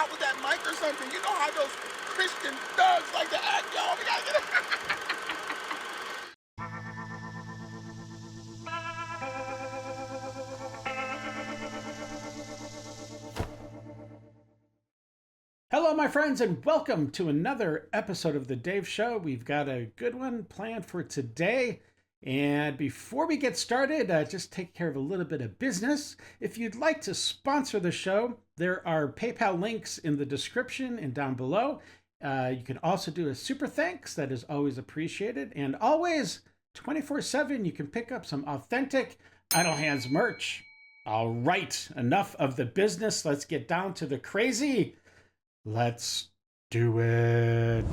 out with that mic or something. You know how those Christian thugs like to act, y'all. We gotta get it. Hello, my friends, and welcome to another episode of The Dave Show. We've got a good one planned for today. And before we get started, just take care of a little bit of business. If you'd like to sponsor the show, there are PayPal links in the description and down below. You can also do a super thanks. That is always appreciated. And always, 24/7, you can pick up some authentic Idle Hands merch. All right, enough of the business. Let's get down to the crazy. Let's do it.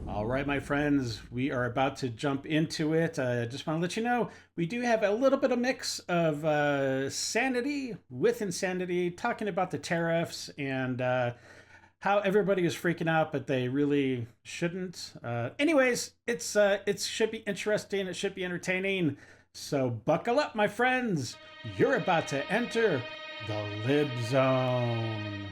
All right, my friends, we are about to jump into it. I just want to let you know, we do have a little bit of mix of sanity with insanity, talking about the tariffs and how everybody is freaking out, but they really shouldn't. Anyways, it should be interesting. It should be entertaining. So buckle up, my friends. You're about to enter the Lib Zone.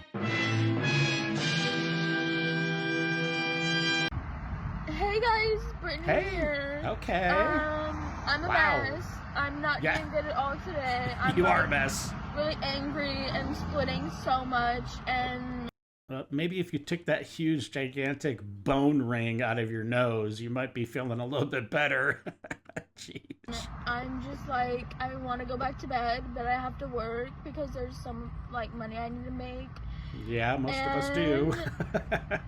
Hey guys, Brittany here. Okay. I'm a mess. I'm not doing good at all today. You are a mess. Really angry and splitting so much, and maybe if you took that huge, gigantic bone ring out of your nose, you might be feeling a little bit better. Jeez. I'm just like, I want to go back to bed, but I have to work because there's some money I need to make. Yeah, most of us do.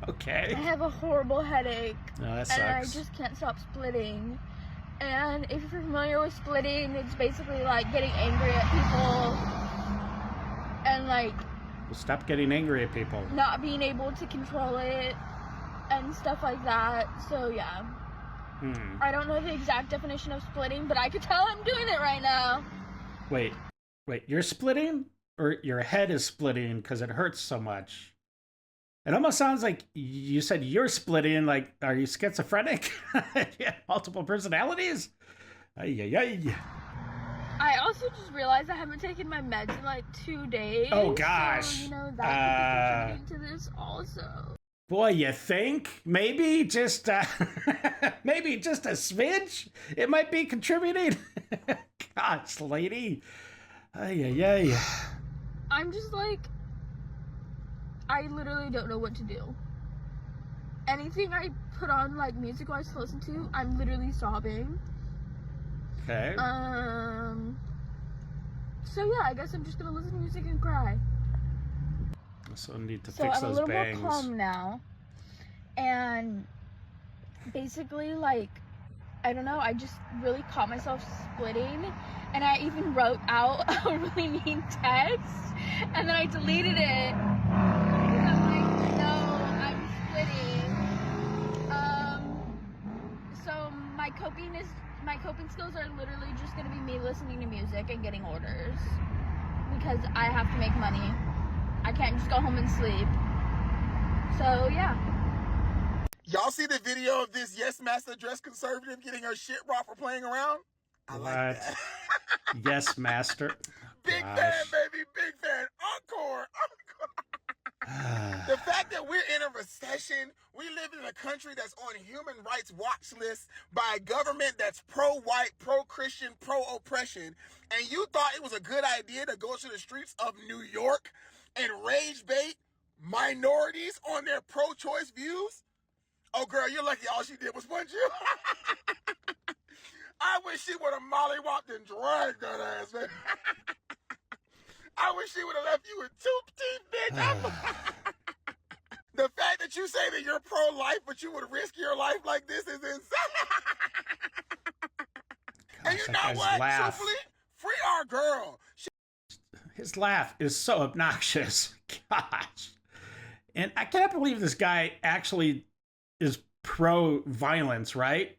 Okay. I have a horrible headache. Oh, that sucks. And I just can't stop splitting. And if you're familiar with splitting, it's basically like getting angry at people and stop getting angry at people. Not being able to control it and stuff like that. So yeah. I don't know the exact definition of splitting, but I could tell I'm doing it right now. Wait, you're splitting? Or your head is splitting because it hurts so much? It almost sounds like you said you're splitting. Like, are you schizophrenic? You have multiple personalities? Ay. I also just realized I haven't taken my meds in 2 days. Oh gosh. So, that could be contributing to this also. Boy, you think? Maybe just maybe just a smidge? It might be contributing? Gosh, lady. Ay. I'm just I literally don't know what to do. Anything I put on music-wise to listen to, I'm literally sobbing. Okay. So yeah, I guess I'm just gonna listen to music and cry. So I need to fix those bangs. So I'm a little more calm now. And basically I don't know, I just really caught myself splitting. And I even wrote out a really mean text, and then I deleted it because I'm like, no, I'm splitting. So my coping skills are literally just gonna be me listening to music and getting orders because I have to make money. I can't just go home and sleep. So yeah. Y'all see the video of this Yes Master dressed conservative getting her shit rocked for playing around? I like that. Yes, master. Big fan, baby. Big fan. Encore. The fact that we're in a recession, we live in a country that's on human rights watch lists by a government that's pro-white, pro-Christian, pro-oppression, and you thought it was a good idea to go to the streets of New York and rage bait minorities on their pro-choice views? Oh, girl, you're lucky all she did was punch you. I wish she would have mollywopped and dragged that ass, man. I wish she would have left you with 2 teeth, bitch. The fact that you say that you're pro-life, but you would risk your life like this is insane. And you know what? Truthfully, free our girl. His laugh is so obnoxious. Gosh. And I can't believe this guy actually is pro-violence, right?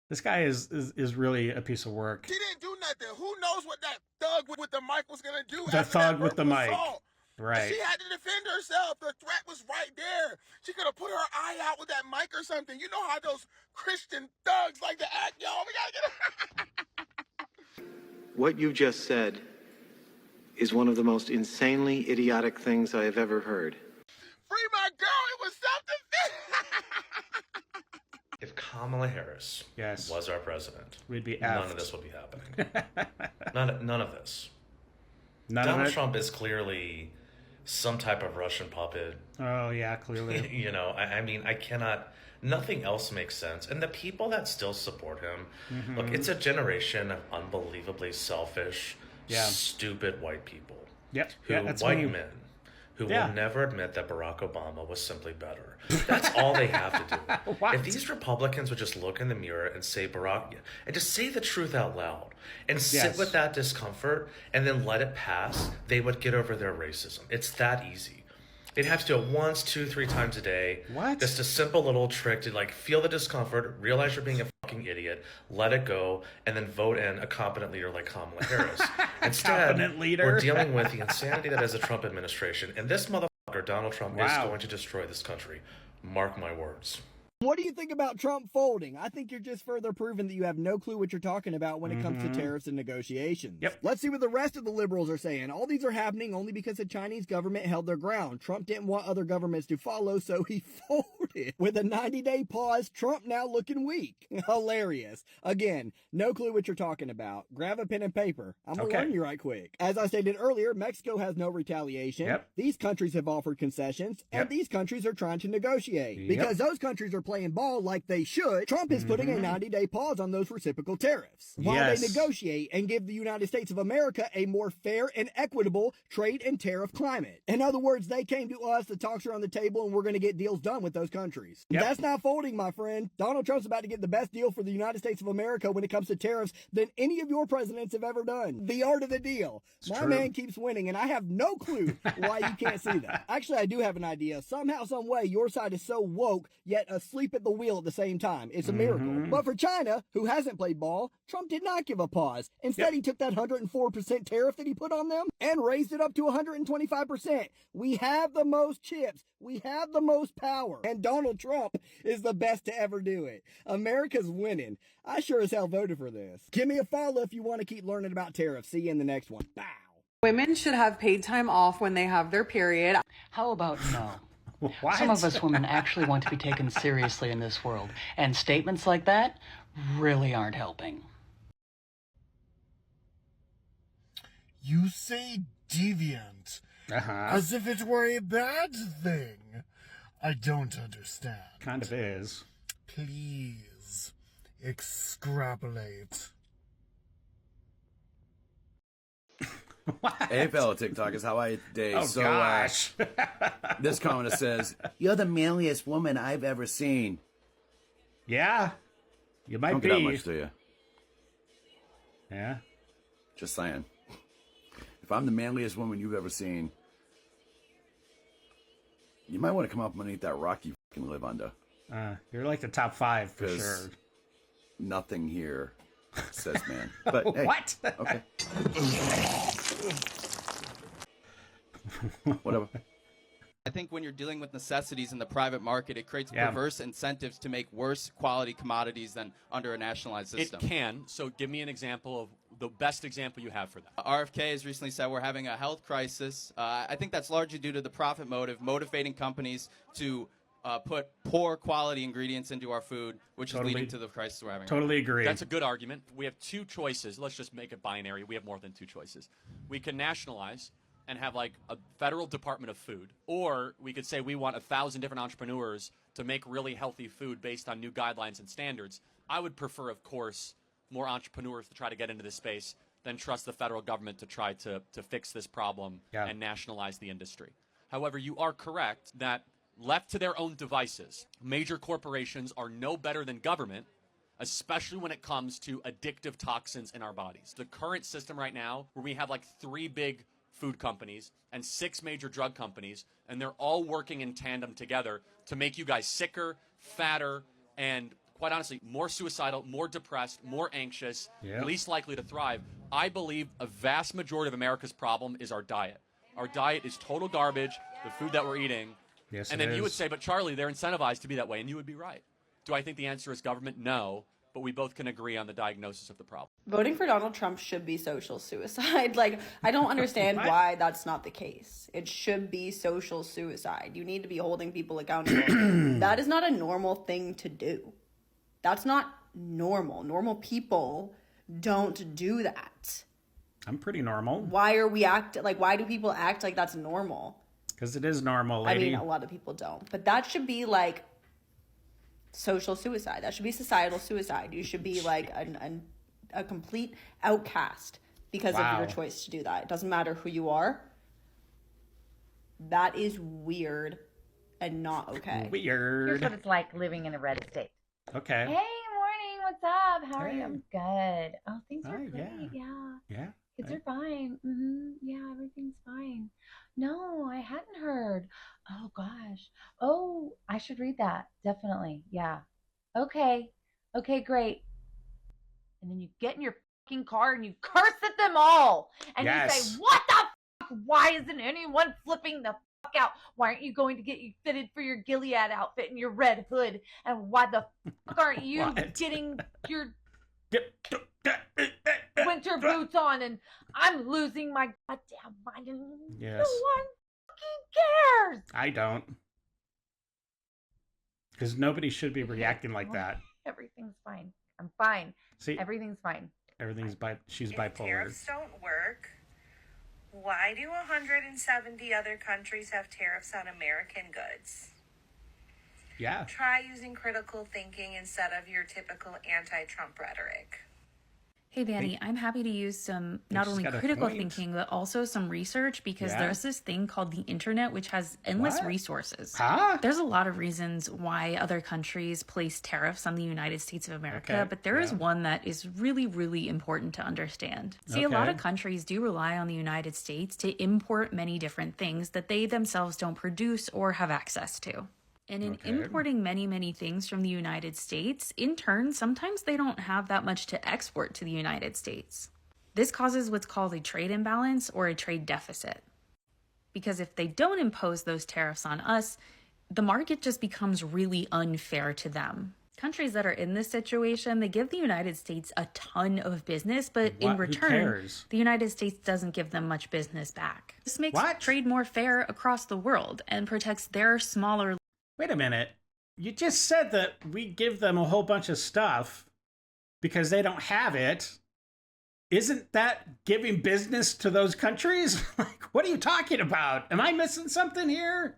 This guy is really a piece of work. He didn't do nothing. Who knows what that thug with the mic was going to do? The thug with the mic. Right. She had to defend herself. The threat was right there. She could have put her eye out with that mic or something. You know how those Christian thugs like to act, y'all. We got to get it. What you just said is one of the most insanely idiotic things I have ever heard. Free my girl, it was something. If Kamala Harris Yes. was our president, We'd be none effed. of this would be happening. none of this. None of Donald it? Trump is clearly some type of Russian puppet. Oh, yeah, clearly. You know, I mean, I cannot... Nothing else makes sense. And the people that still support him, look, it's a generation of unbelievably selfish, stupid white people. Yep. White men who will never admit that Barack Obama was simply better. That's all they have to do. If these Republicans would just look in the mirror and say Barack, and just say the truth out loud, and sit with that discomfort, and then let it pass, they would get over their racism. It's that easy. They'd have to do it once, 2, 3 times a day. What? Just a simple little trick to like feel the discomfort, realize you're being a fucking idiot, let it go, and then vote in a competent leader like Kamala Harris. Instead, we're dealing with the insanity that is the Trump administration, and this motherfucker, Donald Trump, is going to destroy this country. Mark my words. What do you think about Trump folding? I think you're just further proving that you have no clue what you're talking about when it comes to tariffs and negotiations. Yep. Let's see what the rest of the liberals are saying. All these are happening only because the Chinese government held their ground. Trump didn't want other governments to follow, so he folded. With a 90-day pause, Trump now looking weak. Hilarious. Again, no clue what you're talking about. Grab a pen and paper. I'm going to learn you right quick. As I stated earlier, Mexico has no retaliation. Yep. These countries have offered concessions, and these countries are trying to negotiate. Because those countries are playing ball like they should, Trump is putting a 90-day pause on those reciprocal tariffs while they negotiate and give the United States of America a more fair and equitable trade and tariff climate. In other words, they came to us, the talks are on the table, and we're going to get deals done with those countries. That's not folding, my friend. Donald Trump's about to get the best deal for the United States of America when it comes to tariffs than any of your presidents have ever done. The art of the deal. My man keeps winning, and I have no clue why you can't see that. Actually, I do have an idea. Somehow, some way, your side is so woke, yet asleep at the wheel at the same time. It's a miracle. But for China, who hasn't played ball, Trump did not give a pause. Instead, he took that 104% tariff that he put on them and raised it up to 125%. We have the most chips. We have the most power. And Donald Trump is the best to ever do it. America's winning. I sure as hell voted for this. Give me a follow if you want to keep learning about tariffs. See you in the next one. Bow. Women should have paid time off when they have their period. How about no? What? Some of us women actually want to be taken seriously in this world, and statements like that really aren't helping. You say deviant, as if it were a bad thing. I don't understand. Kind of is. Please, extrapolate. Hey, fellow TikTokers, how are you today? Oh, gosh. This commenter says, "You're the manliest woman I've ever seen." Yeah, you might Don't be. get that much, do you? Yeah. Just saying. If I'm the manliest woman you've ever seen, you might want to come up underneath that rock you fucking live under. You're like the top 5 for 'Cause sure. Nothing here says man. But hey, What? Okay. Whatever. I think when you're dealing with necessities in the private market, it creates perverse incentives to make worse quality commodities than under a nationalized system. It can. So give me an example of the best example you have for that. RFK has recently said we're having a health crisis. I think that's largely due to the profit motive, motivating companies to put poor quality ingredients into our food, which is leading to the crisis we're having. Totally agree. That's a good argument. We have 2 choices. Let's just make it binary. We have more than 2 choices. We can nationalize and have like a federal department of food, or we could say we want 1,000 different entrepreneurs to make really healthy food based on new guidelines and standards. I would prefer, of course, more entrepreneurs to try to get into this space than trust the federal government to try to fix this problem and nationalize the industry. However, you are correct that left to their own devices, major corporations are no better than government, especially when it comes to addictive toxins in our bodies. The current system right now, where we have like 3 big food companies and 6 major drug companies, and they're all working in tandem together to make you guys sicker, fatter, and quite honestly, more suicidal, more depressed, more anxious, least likely to thrive. I believe a vast majority of America's problem is our diet. Our diet is total garbage, the food that we're eating. Yes, and then you would say, but Charlie, they're incentivized to be that way, and you would be right. Do I think the answer is government? No, but we both can agree on the diagnosis of the problem. Voting for Donald Trump should be social suicide. Like, I don't understand why that's not the case. It should be social suicide. You need to be holding people accountable. That is not a normal thing to do. That's not normal. Normal people don't do that. I'm pretty normal. Why do people act like that's normal? Because it is normal, lady. I mean, a lot of people don't. But that should be like social suicide. That should be societal suicide. You should be like a complete outcast because of your choice to do that. It doesn't matter who you are. That is weird and not okay. Weird. Here's what it's like living in a red state. Okay. Hey, morning. What's up? How are you? I'm good. Oh, things are great. Yeah. Kids are fine. Yeah, everything's fine. No, I hadn't heard. Oh, gosh. Oh, I should read that. Definitely. Yeah. Okay. Okay, great. And then you get in your fucking car and you curse at them all. And you say, what the fuck? Why isn't anyone flipping the fuck out? Why aren't you going to get you fitted for your Gilead outfit and your red hood? And why the fuck aren't you getting your winter boots on? And I'm losing my goddamn mind. And no one fucking cares. I don't. Because nobody should be reacting like that. Everything's fine. I'm fine. See, everything's fine. She's if bipolar. Tariffs don't work, why do 170 other countries have tariffs on American goods? Yeah. Try using critical thinking instead of your typical anti-Trump rhetoric. Hey, Vanny, I'm happy to use some not only critical thinking, but also some research because there's this thing called the internet, which has endless resources. There's a lot of reasons why other countries place tariffs on the United States of America, but there is one that is really, really important to understand. See, a lot of countries do rely on the United States to import many different things that they themselves don't produce or have access to. And in importing many, many things from the United States, in turn, sometimes they don't have that much to export to the United States. This causes what's called a trade imbalance or a trade deficit. Because if they don't impose those tariffs on us, the market just becomes really unfair to them. Countries that are in this situation, they give the United States a ton of business, but in return, the United States doesn't give them much business back. This makes trade more fair across the world and protects their smaller... Wait a minute. You just said that we give them a whole bunch of stuff because they don't have it. Isn't that giving business to those countries? Like, what are you talking about? Am I missing something here?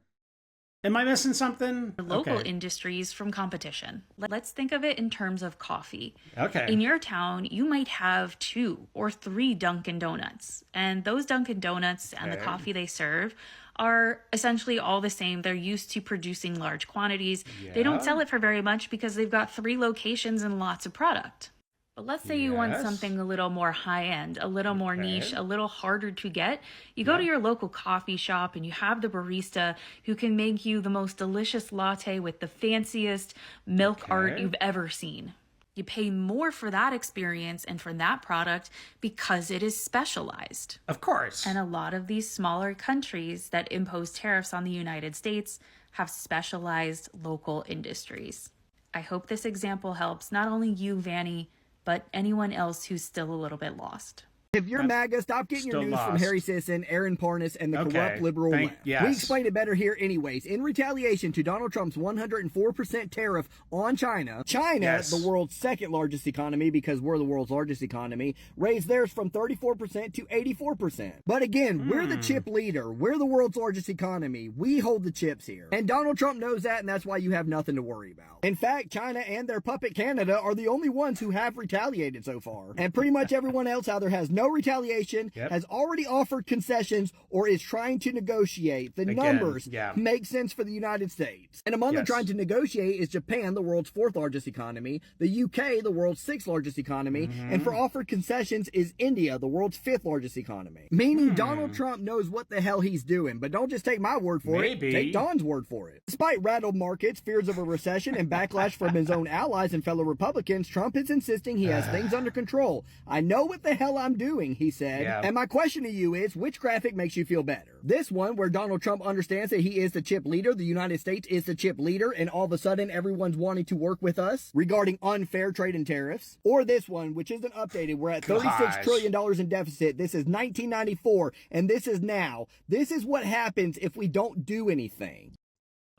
Am I missing something? Local industries from competition. Let's think of it in terms of coffee. Okay. In your town, you might have 2 or 3 Dunkin' Donuts. And those Dunkin' Donuts and the coffee they serve are essentially all the same. They're used to producing large quantities. They don't sell it for very much because they've got 3 locations and lots of product. But let's say you want something a little more high-end, a little more niche, a little harder to get. You go to your local coffee shop and you have the barista who can make you the most delicious latte with the fanciest milk art you've ever seen. You pay more for that experience and for that product because it is specialized. Of course. And a lot of these smaller countries that impose tariffs on the United States have specialized local industries. I hope this example helps not only you, Vanny, but anyone else who's still a little bit lost. If you're MAGA, stop getting your news from Harry Sisson, Aaron Parnas, and the corrupt liberal left. We explain it better here anyways. In retaliation to Donald Trump's 104% tariff on China, the world's second largest economy, because we're the world's largest economy, raised theirs from 34% to 84%. But again, we're the chip leader. We're the world's largest economy. We hold the chips here. And Donald Trump knows that, and that's why you have nothing to worry about. In fact, China and their puppet Canada are the only ones who have retaliated so far. And pretty much everyone else either has no retaliation, has already offered concessions, or is trying to negotiate. The numbers make sense for the United States. And among them trying to negotiate is Japan, the world's 4th largest economy, the UK, the world's 6th largest economy, and for offered concessions is India, the world's 5th largest economy. Meaning Donald Trump knows what the hell he's doing, but don't just take my word for it, take Don's word for it. Despite rattled markets, fears of a recession, and backlash from his own allies and fellow Republicans, Trump is insisting he has things under control. I know what the hell I'm doing. doing, he said. Yeah. And my question to you is, which graphic makes you feel better? This one, where Donald Trump understands that he is the chip leader, the United States is the chip leader, and all of a sudden everyone's wanting to work with us regarding unfair trade and tariffs? Or this one, which isn't updated, we're at $36 trillion in deficit. This is 1994, and this is now. This is what happens if we don't do anything.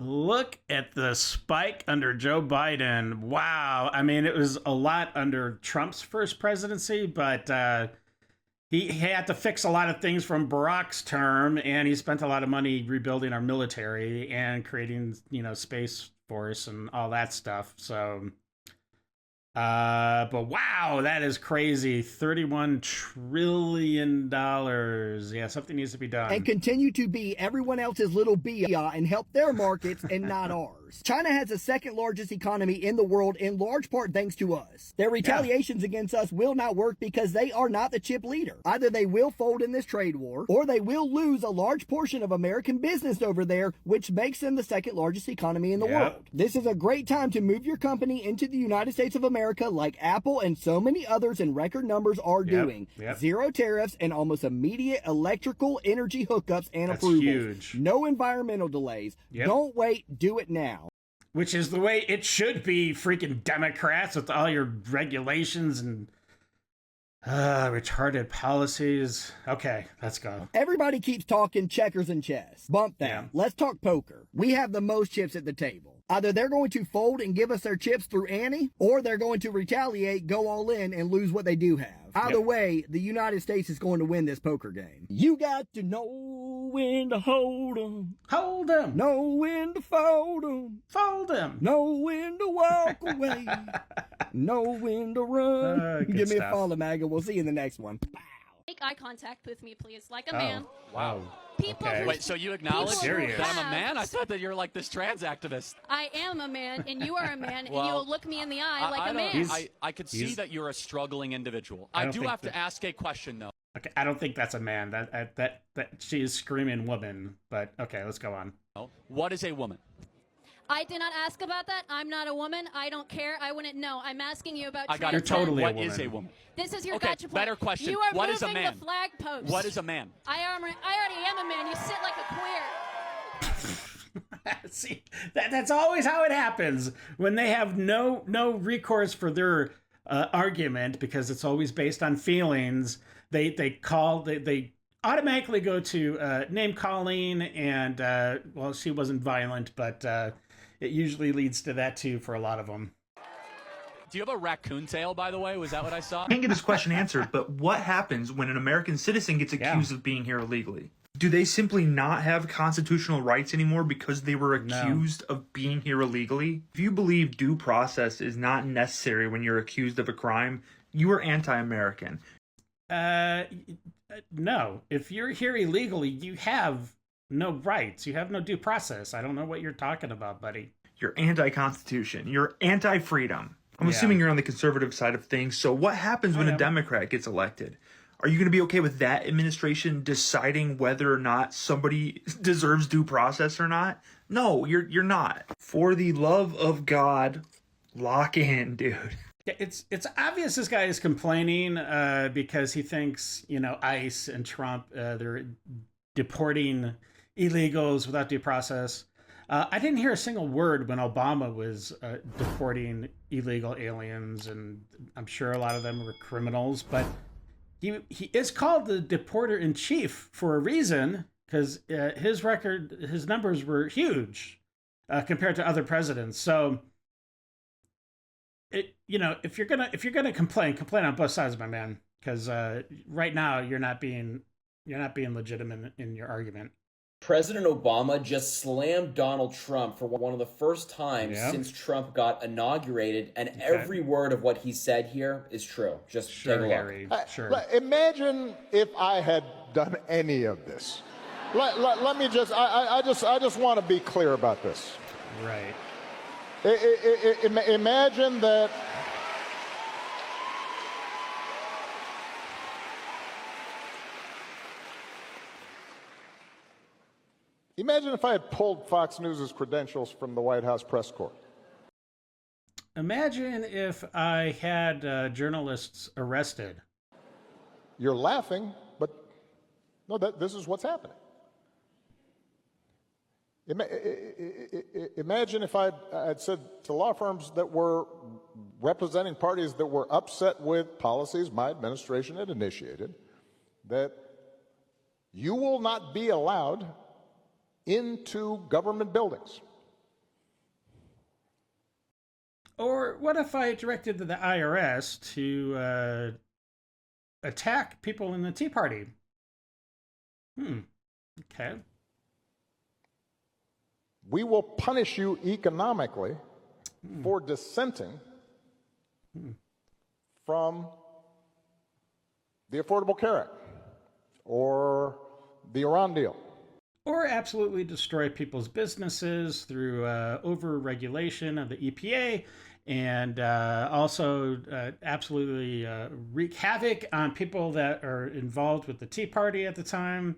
Look at the spike under Joe Biden. Wow. I mean, it was a lot under Trump's first presidency, but he had to fix a lot of things from Barack's term, and he spent a lot of money rebuilding our military and creating, Space Force and all that stuff. So, but wow, that is crazy. $31 trillion. Yeah, something needs to be done. And continue to be everyone else's little bia and help their markets and not ours. China has the second largest economy in the world, in large part thanks to us. Their retaliations against us will not work because they are not the chip leader. Either they will fold in this trade war, or they will lose a large portion of American business over there, which makes them the second largest economy in the world. This is a great time to move your company into the United States of America, like Apple and so many others in record numbers are doing. Zero tariffs and almost immediate electrical energy hookups and approvals. Huge. No environmental delays. Don't wait, do it now. Which is the way it should be, freaking Democrats, with all your regulations and retarded policies. Okay, let's go. Everybody keeps talking checkers and chess. Bump that. Let's talk poker. We have the most chips at the table. Either they're going to fold and give us their chips through Annie, or they're going to retaliate, go all in, and lose what they do have. Either way, the United States is going to win this poker game. You got to know when to hold 'em. Hold 'em. Know when to fold 'em. Fold 'em. Know when to walk away. Know when to run. Give me a follow, MAGA. We'll see you in the next one. Make eye contact with me, please, like a man. Wow. People who- Wait, so you acknowledge Serious. that I'm a man? I thought that you're like this trans activist. I am a man, and you are a man, and Well, you'll look me in the eye like a don't- man. I could see that you're a struggling individual. I I don't do think have to that- ask a question, though. Okay, I don't think that's a man. That she is screaming woman. But okay, let's go on. What is a woman? I did not ask about that. I'm not a woman. I don't care. I wouldn't know. I'm asking you about I got trans it. men. totally a What woman. is a woman? This is your Okay, gotcha point. better question. You are What moving is a man? the flag post. What is a man? I already am a man. You sit like a queer. See, that's always how it happens when they have no recourse for their argument, because it's always based on feelings. They automatically go to name calling, and well, she wasn't violent, but it usually leads to that too for a lot of them. Do you have a raccoon tail, by the way? Was that what I saw? I can't get this question answered, but what happens when an American citizen gets accused of being here illegally? Do they simply not have constitutional rights anymore because they were accused of being here illegally? If you believe due process is not necessary when you're accused of a crime, you are anti-American. No. If you're here illegally, you have no rights. You have no due process. I don't know what you're talking about, buddy. You're anti-Constitution. You're anti-freedom. I'm assuming you're on the conservative side of things. So what happens when a Democrat gets elected? Are you going to be okay with that administration deciding whether or not somebody deserves due process or not? No, you're not. For the love of God, lock in, dude. Yeah, it's obvious this guy is complaining because he thinks, ICE and Trump, they're deporting illegals without due process. I didn't hear a single word when Obama was deporting illegal aliens, and I'm sure a lot of them were criminals, but he is called the deporter in chief for a reason, because his numbers were huge compared to other presidents. So, if you're gonna complain on both sides, my man, because right now you're not being legitimate in your argument. President Obama just slammed Donald Trump for one of the first times since Trump got inaugurated, and every word of what he said here is true. Just take a look. Harry, Imagine if I had done any of this. Let me just, I just want to be clear about this. Right. Imagine that. Imagine if I had pulled Fox News' credentials from the White House press corps. Imagine if I had journalists arrested. You're laughing, but no, this is what's happening. Imagine if I'd said to law firms that were representing parties that were upset with policies my administration had initiated, that you will not be allowed into government buildings. Or what if I directed the IRS to attack people in the Tea Party? Okay. We will punish you economically for dissenting from the Affordable Care Act or the Iran deal. Or absolutely destroy people's businesses through over-regulation of the EPA, and also absolutely wreak havoc on people that are involved with the Tea Party at the time.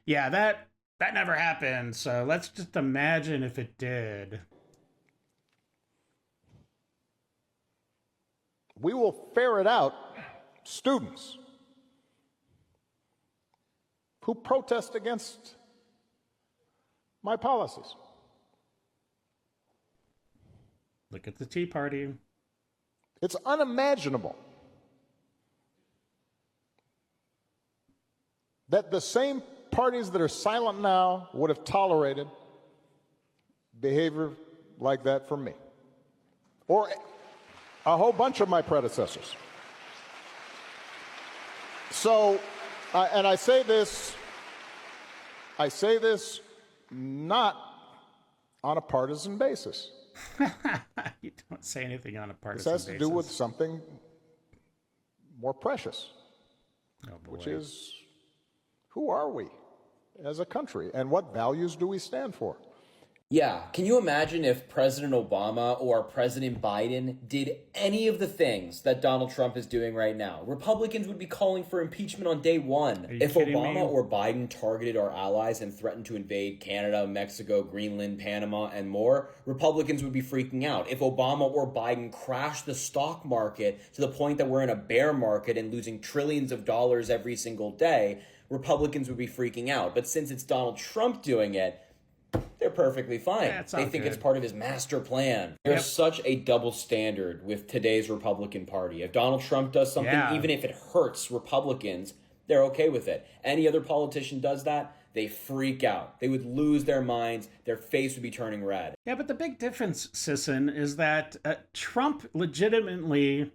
Yeah, that never happened, so let's just imagine if it did. We will ferret out students who protest against my policies. Look at the Tea Party. It's unimaginable that the same parties that are silent now would have tolerated behavior like that from me or a whole bunch of my predecessors. So, and I say this not on a partisan basis. You don't say anything on a partisan basis. This has to do with something more precious, which is, who are we as a country and what values do we stand for? Yeah, can you imagine if President Obama or President Biden did any of the things that Donald Trump is doing right now? Republicans would be calling for impeachment on day one. If Obama or Biden targeted our allies and threatened to invade Canada, Mexico, Greenland, Panama, and more, Republicans would be freaking out. If Obama or Biden crashed the stock market to the point that we're in a bear market and losing trillions of dollars every single day, Republicans would be freaking out. But since it's Donald Trump doing it, they're perfectly fine. Yeah, they think it's part of his master plan. There's such a double standard with today's Republican Party. If Donald Trump does something, even if it hurts Republicans, they're okay with it. Any other politician does that, they freak out. They would lose their minds. Their face would be turning red. Yeah, but the big difference, Sisson, is that Trump legitimately,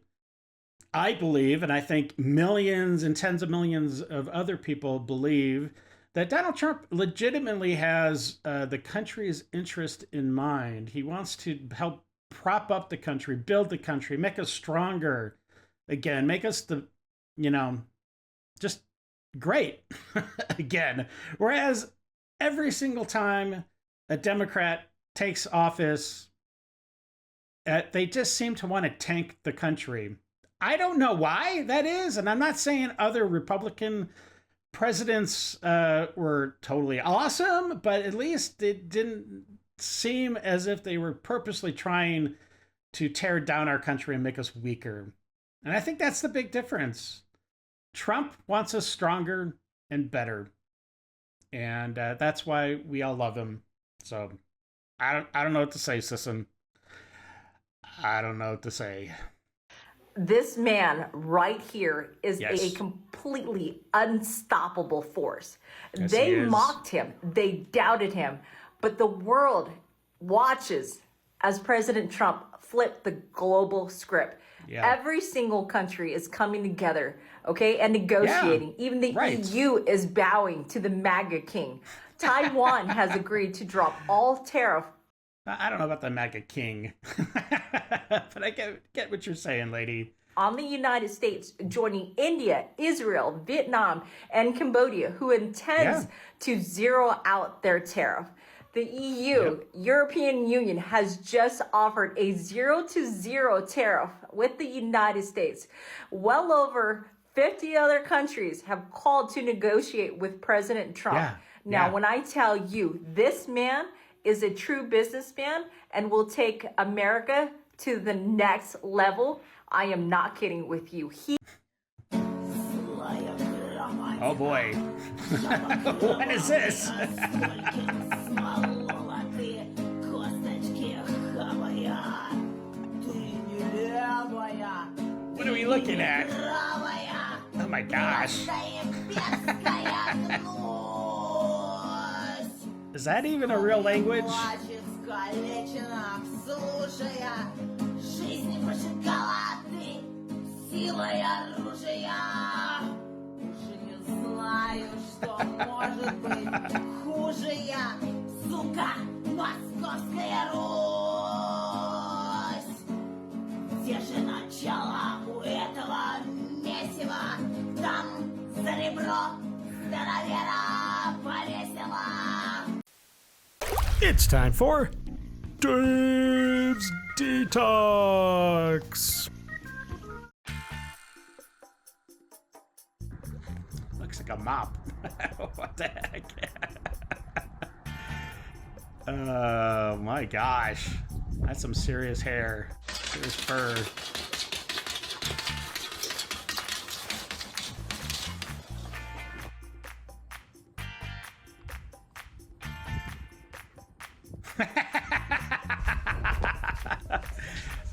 I believe, and I think millions and tens of millions of other people believe, that Donald Trump legitimately has the country's interest in mind. He wants to help prop up the country, build the country, make us stronger again, make us just great again. Whereas every single time a Democrat takes office, they just seem to want to tank the country. I don't know why that is, and I'm not saying other Republican presidents were totally awesome, but at least it didn't seem as if they were purposely trying to tear down our country and make us weaker. And I think that's the big difference. Trump wants us stronger and better. And that's why we all love him. So I don't know what to say, Sisson. I don't know what to say. This man right here is a completely unstoppable force. Yes, they mocked him. They doubted him. But the world watches as President Trump flipped the global script. Yeah. Every single country is coming together, okay, and negotiating. Yeah. Even the EU is bowing to the MAGA king. Taiwan has agreed to drop all tariff. I don't know about the MAGA king, but I get what you're saying, lady. On the United States, joining India, Israel, Vietnam, and Cambodia, who intends to zero out their tariff. The EU, European Union, has just offered a 0-0 tariff with the United States. Well over 50 other countries have called to negotiate with President Trump. Now, when I tell you this man is a true businessman and will take America to the next level, I am not kidding with you. Oh boy. What is this? What are we looking at? Oh my gosh. Is that even a real language? Где же начало у этого месива? Там за ребро старовера повесила. It's time for Dave's Detox. Looks like a mop. What the heck? Oh my gosh. That's some serious hair. Serious fur.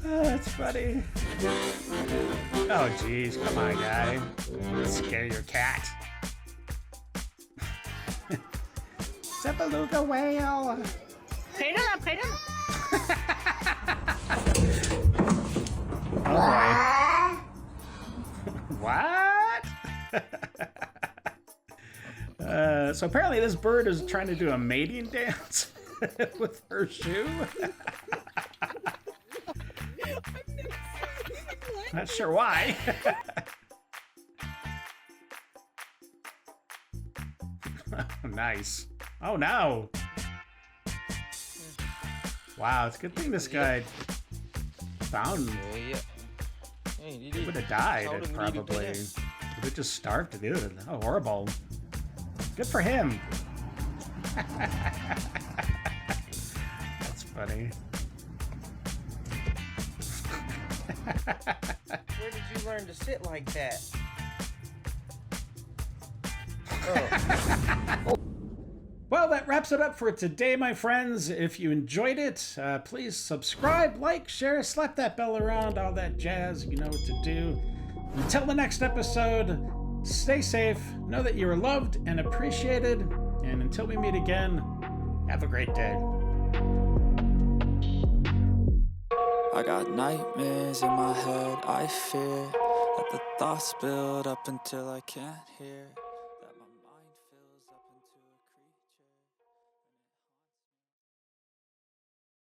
Oh, that's funny. Oh, geez. Come on, guy. Scare your cat. It's a beluga whale. Oh, boy. What? So apparently this bird is trying to do a mating dance with her shoe. Not sure why. Nice. Oh no. Wow, it's a good thing this guy found me. He would have died, probably. He would just starve to do it. Oh, horrible. Good for him. That's funny. Where did you learn to sit like that? Well, that wraps it up for today, my friends. If you enjoyed it, please subscribe, like, share, slap that bell around, all that jazz. You know what to do. Until the next episode, stay safe, know that you are loved and appreciated, and until we meet again, have a great day. I got nightmares in my head, I fear that the thoughts build up until I can't hear.